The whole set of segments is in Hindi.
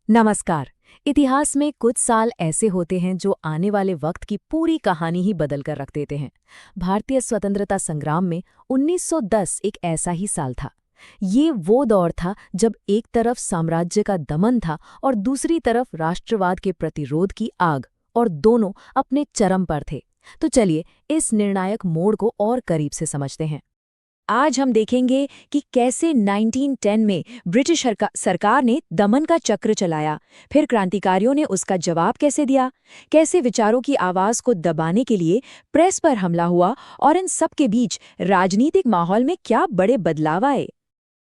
नमस्कार। इतिहास में कुछ साल ऐसे होते हैं जो आने वाले वक्त की पूरी कहानी ही बदल कर रख देते हैं। भारतीय स्वतंत्रता संग्राम में 1910 एक ऐसा ही साल था। ये वो दौर था जब एक तरफ साम्राज्य का दमन था और दूसरी तरफ राष्ट्रवाद के प्रतिरोध की आग, और दोनों अपने चरम पर थे। तो चलिए इस निर्णायक मोड़ को और करीब से समझते हैं। आज हम देखेंगे कि कैसे 1910 में ब्रिटिश सरकार ने दमन का चक्र चलाया, फिर क्रांतिकारियों ने उसका जवाब कैसे दिया, कैसे विचारों की आवाज़ को दबाने के लिए प्रेस पर हमला हुआ, और इन सब के बीच राजनीतिक माहौल में क्या बड़े बदलाव आए।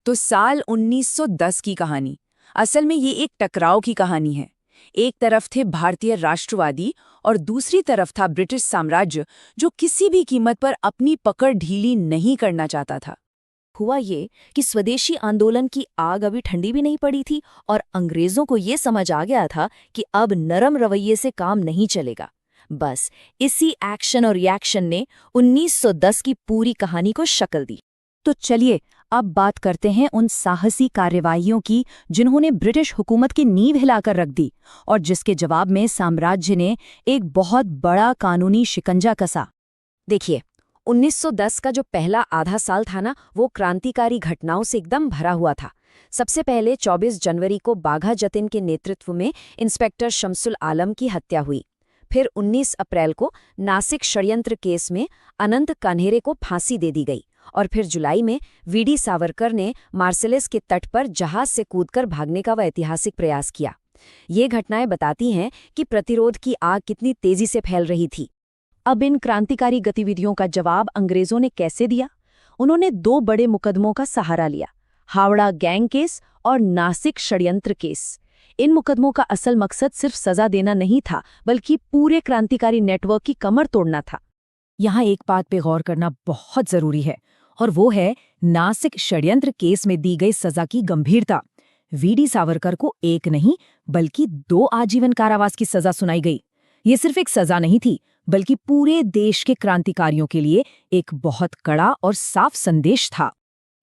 तो साल 1910 की कहानी असल में ये एक टकराव की कहानी है। एक तरफ थे भारतीय राष्ट्रवादी और दूसरी तरफ था ब्रिटिश साम्राज्य, जो किसी भी कीमत पर अपनी पकड़ ढीली नहीं करना चाहता था। हुआ ये कि स्वदेशी आंदोलन की आग अभी ठंडी भी नहीं पड़ी थी और अंग्रेजों को ये समझ आ गया था कि अब नरम रवैये से काम नहीं चलेगा। बस इसी एक्शन और रिएक्शन ने 1910 की पूरी कहानी को शक्ल दी। तो चलिए अब बात करते हैं उन साहसी कार्रवाइयों की जिन्होंने ब्रिटिश हुकूमत की नींव हिलाकर रख दी और जिसके जवाब में साम्राज्य ने एक बहुत बड़ा कानूनी शिकंजा कसा। देखिए, 1910 का जो पहला आधा साल था ना, वो क्रांतिकारी घटनाओं से एकदम भरा हुआ था। सबसे पहले 24 जनवरी को बाघा जतिन के नेतृत्व में इंस्पेक्टर शमसुल आलम की हत्या हुई। फिर 19 अप्रैल को नासिक षड्यंत्र केस में अनंत कान्हेरे को फांसी दे दी गई, और फिर जुलाई में वीडी सावरकर ने मार्सेलिस के तट पर जहाज से कूदकर भागने का वह ऐतिहासिक प्रयास किया। ये घटनाएं बताती हैं कि प्रतिरोध की आग कितनी तेजी से फैल रही थी। अब इन क्रांतिकारी गतिविधियों का जवाब अंग्रेजों ने कैसे दिया? उन्होंने दो बड़े मुकदमों का सहारा लिया, हावड़ा गैंग केस और नासिक षड्यंत्र केस। इन मुकदमों का असल मकसद सिर्फ सजा देना नहीं था, बल्कि पूरे क्रांतिकारी नेटवर्क की कमर तोड़ना था। यहाँ एक बात पे गौर करना बहुत जरूरी है, और वो है नासिक षड्यंत्र केस में दी गई सजा की गंभीरता। वीडी सावरकर को एक नहीं बल्कि 2 आजीवन कारावास की सजा सुनाई गई। ये सिर्फ एक सजा नहीं थी, बल्कि पूरे देश के क्रांतिकारियों के लिए एक बहुत कड़ा और साफ संदेश था।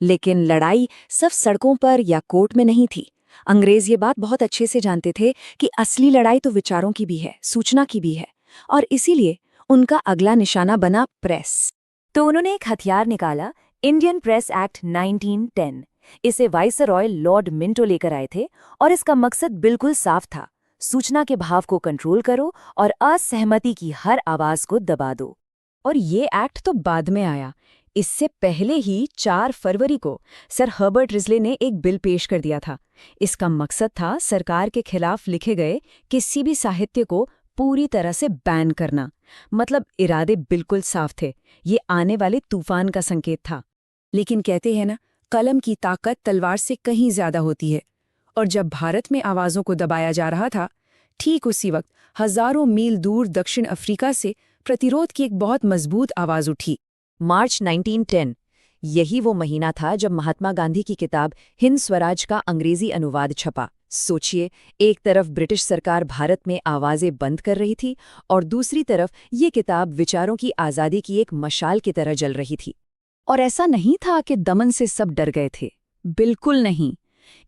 लेकिन लड़ाई सिर्फ सड़कों पर या कोर्ट में नहीं थी। अंग्रेज ये बात बहुत अच्छे से जानते थे कि असली लड़ाई तो विचारों की भी है, सूचना की भी है, और इसीलिए उनका अगला निशाना बना प्रेस। तो उन्होंने एक हथियार निकाला, इंडियन प्रेस एक्ट 1910। इसे वाइसरॉय लॉर्ड मिंटो लेकर आए थे, और इसका मकसद बिल्कुल साफ था, सूचना के भाव को कंट्रोल करो और असहमति की हर आवाज को दबा दो। और ये एक्ट तो बाद में आया। इससे पहले ही 4 फरवरी को सर हर्बर्ट रिजले ने एक बिल पेश कर दिया था। इसका मकसद था सरकार के खिलाफ लिखे गए किसी भी साहित्य को पूरी तरह से बैन करना। मतलब इरादे बिल्कुल साफ थे, ये आने वाले तूफान का संकेत था। लेकिन कहते हैं ना, कलम की ताकत तलवार से कहीं ज्यादा होती है, और जब भारत में आवाज़ों को दबाया जा रहा था, ठीक उसी वक्त हजारों मील दूर दक्षिण अफ्रीका से प्रतिरोध की एक बहुत मजबूत आवाज़ उठी। मार्च 1910, यही वो महीना था जब महात्मा गांधी की किताब हिंद स्वराज का अंग्रेजी अनुवाद छपा। सोचिए, एक तरफ ब्रिटिश सरकार भारत में आवाज़ें बंद कर रही थी, और दूसरी तरफ ये किताब विचारों की आज़ादी की एक मशाल की तरह जल रही थी। और ऐसा नहीं था कि दमन से सब डर गए थे, बिल्कुल नहीं।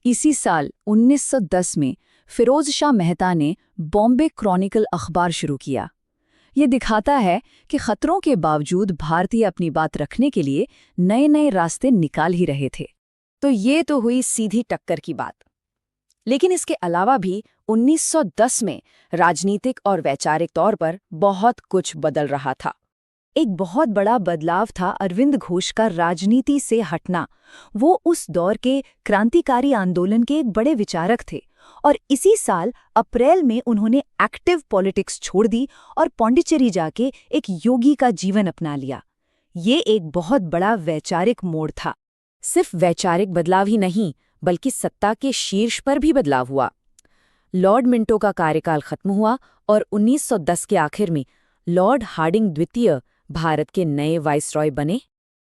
इसी साल 1910 में फिरोज शाह मेहता ने बॉम्बे क्रॉनिकल अखबार शुरू किया। ये दिखाता है कि खतरों के बावजूद भारतीय अपनी बात रखने के लिए नए नए रास्ते निकाल ही रहे थे। तो ये तो हुई सीधी टक्कर की बात। लेकिन इसके अलावा भी 1910 में राजनीतिक और वैचारिक तौर पर बहुत कुछ बदल रहा था। एक बहुत बड़ा बदलाव था अरविंद घोष का राजनीति से हटना। वो उस दौर के क्रांतिकारी आंदोलन के एक बड़े विचारक थे, और इसी साल अप्रैल में उन्होंने एक्टिव पॉलिटिक्स छोड़ दी और पौंडीचेरी जाके एक योगी का जीवन अपना लिया। ये एक बहुत बड़ा वैचारिक मोड़ था। सिर्फ वैचारिक बदलाव ही नहीं, बल्कि सत्ता के शीर्ष पर भी बदलाव हुआ। लॉर्ड मिंटो का कार्यकाल खत्म हुआ और 1910 के आखिर में लॉर्ड हार्डिंग द्वितीय भारत के नए वाइसरॉय बने।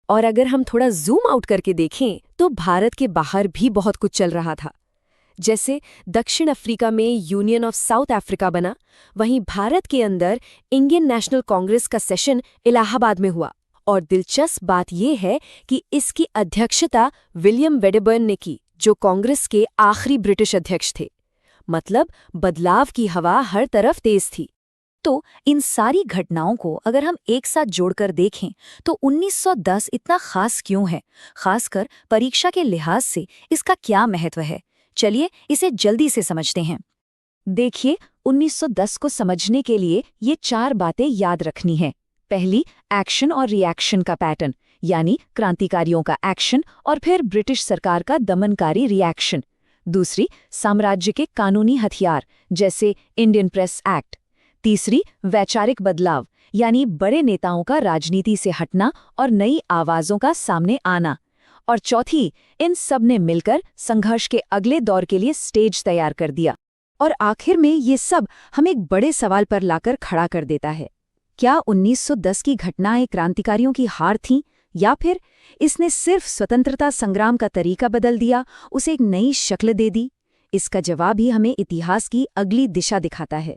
और अगर हम थोड़ा जूम आउट करके देखें तो भारत के बाहर भी बहुत कुछ चल रहा था। जैसे दक्षिण अफ्रीका में यूनियन ऑफ साउथ अफ्रीका बना, वहीं भारत के अंदर इंडियन नेशनल कांग्रेस का सेशन इलाहाबाद में हुआ। और दिलचस्प बात यह है कि इसकी अध्यक्षता विलियम वेडेबर्न ने की, जो कांग्रेस के आखिरी ब्रिटिश अध्यक्ष थे। मतलब बदलाव की हवा हर तरफ तेज थी। तो इन सारी घटनाओं को अगर हम एक साथ जोड़कर देखें तो 1910 इतना खास क्यों है, खासकर परीक्षा के लिहाज से इसका क्या महत्व है? चलिए इसे जल्दी से समझते हैं। देखिए, 1910 को समझने के लिए ये 4 बातें याद रखनी है। पहली, एक्शन और रिएक्शन का पैटर्न, यानी क्रांतिकारियों का एक्शन और फिर ब्रिटिश सरकार का दमनकारी रिएक्शन। दूसरी, साम्राज्य के कानूनी हथियार जैसे इंडियन प्रेस एक्ट। तीसरी, वैचारिक बदलाव, यानी बड़े नेताओं का राजनीति से हटना और नई आवाजों का सामने आना। और चौथी, इन सब ने मिलकर संघर्ष के अगले दौर के लिए स्टेज तैयार कर दिया। और आखिर में ये सब हमें एक बड़े सवाल पर लाकर खड़ा कर देता है, क्या 1910 की घटनाएं क्रांतिकारियों की हार थीं, या फिर इसने सिर्फ स्वतंत्रता संग्राम का तरीका बदल दिया, उसे एक नई शक्ल दे दी? इसका जवाब ही हमें इतिहास की अगली दिशा दिखाता है।